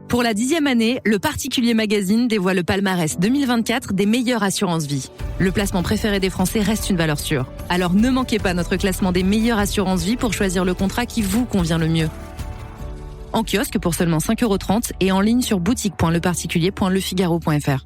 Pour la 10e année, le Particulier Magazine dévoile le palmarès 2024 des meilleures assurances-vie. Le placement préféré des Français reste une valeur sûre. Alors ne manquez pas notre classement des meilleures assurances-vie pour choisir le contrat qui vous convient le mieux. En kiosque pour seulement 5,30 € et en ligne sur boutique.leparticulier.lefigaro.fr.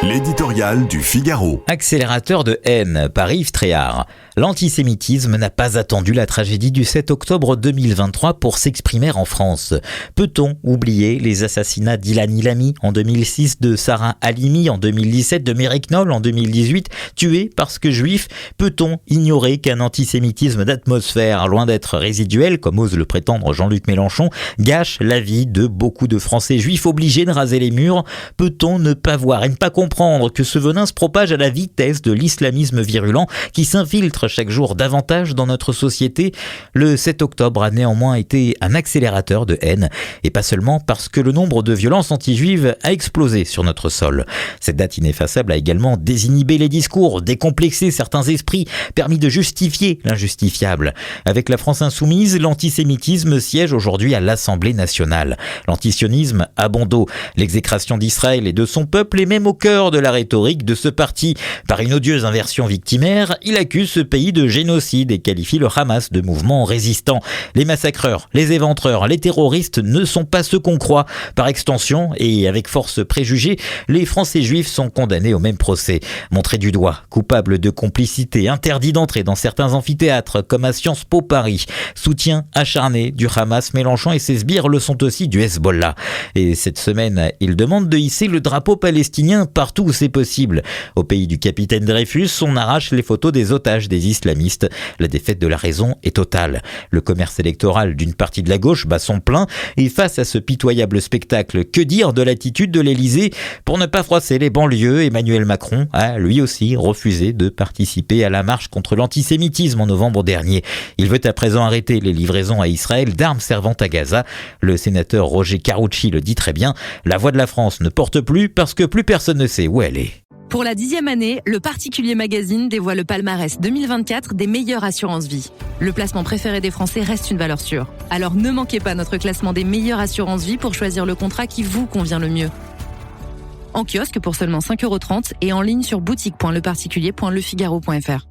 L'éditorial du Figaro. Accélérateur de haine par Yves Tréhard. L'antisémitisme n'a pas attendu la tragédie du 7 octobre 2023 pour s'exprimer en France. Peut-on oublier les assassinats d'Ilan Ilami en 2006, de Sarah Halimi en 2017, de Mireille Knoll en 2018, tués parce que juifs? Peut-on ignorer qu'un antisémitisme d'atmosphère, loin d'être résiduel, comme ose le prétendre Jean-Luc Mélenchon, gâche la vie de beaucoup de Français juifs obligés de raser les murs? Peut-on ne pas voir et ne pas comprendre que ce venin se propage à la vitesse de l'islamisme virulent qui s'infiltre chaque jour davantage dans notre société? Le 7 octobre a néanmoins été un accélérateur de haine, et pas seulement parce que le nombre de violences anti-juives a explosé sur notre sol. Cette date ineffaçable a également désinhibé les discours, décomplexé certains esprits, permis de justifier l'injustifiable. Avec la France insoumise, l'antisémitisme siège aujourd'hui à l'Assemblée nationale. L'antisionisme a bon dos. L'exécration d'Israël et de son peuple est même au cœur de la rhétorique de ce parti. Par une odieuse inversion victimaire, il accuse ce pays de génocide et qualifie le Hamas de mouvement résistant. Les massacreurs, les éventreurs, les terroristes ne sont pas ceux qu'on croit. Par extension, et avec force préjugée, les Français juifs sont condamnés au même procès. Montrés du doigt, coupables de complicité, interdits d'entrer dans certains amphithéâtres comme à Sciences Po Paris. Soutien acharné du Hamas, Mélenchon et ses sbires le sont aussi du Hezbollah. Et cette semaine, ils demandent de hisser le drapeau palestinien partout où c'est possible. Au pays du capitaine Dreyfus, on arrache les photos des otages des islamistes. La défaite de la raison est totale. Le commerce électoral d'une partie de la gauche bat son plein, et face à ce pitoyable spectacle, que dire de l'attitude de l'Elysée? Pour ne pas froisser les banlieues, Emmanuel Macron a lui aussi refusé de participer à la marche contre l'antisémitisme en novembre dernier. Il veut à présent arrêter les livraisons à Israël d'armes servant à Gaza. Le sénateur Roger Carucci le dit très bien, la voix de la France ne porte plus parce que plus personne ne sait où elle est. Pour la 10e année, le Particulier Magazine dévoile le palmarès 2024 des meilleures assurances-vie. Le placement préféré des Français reste une valeur sûre. Alors ne manquez pas notre classement des meilleures assurances-vie pour choisir le contrat qui vous convient le mieux. En kiosque pour seulement 5,30 € et en ligne sur boutique.leparticulier.lefigaro.fr.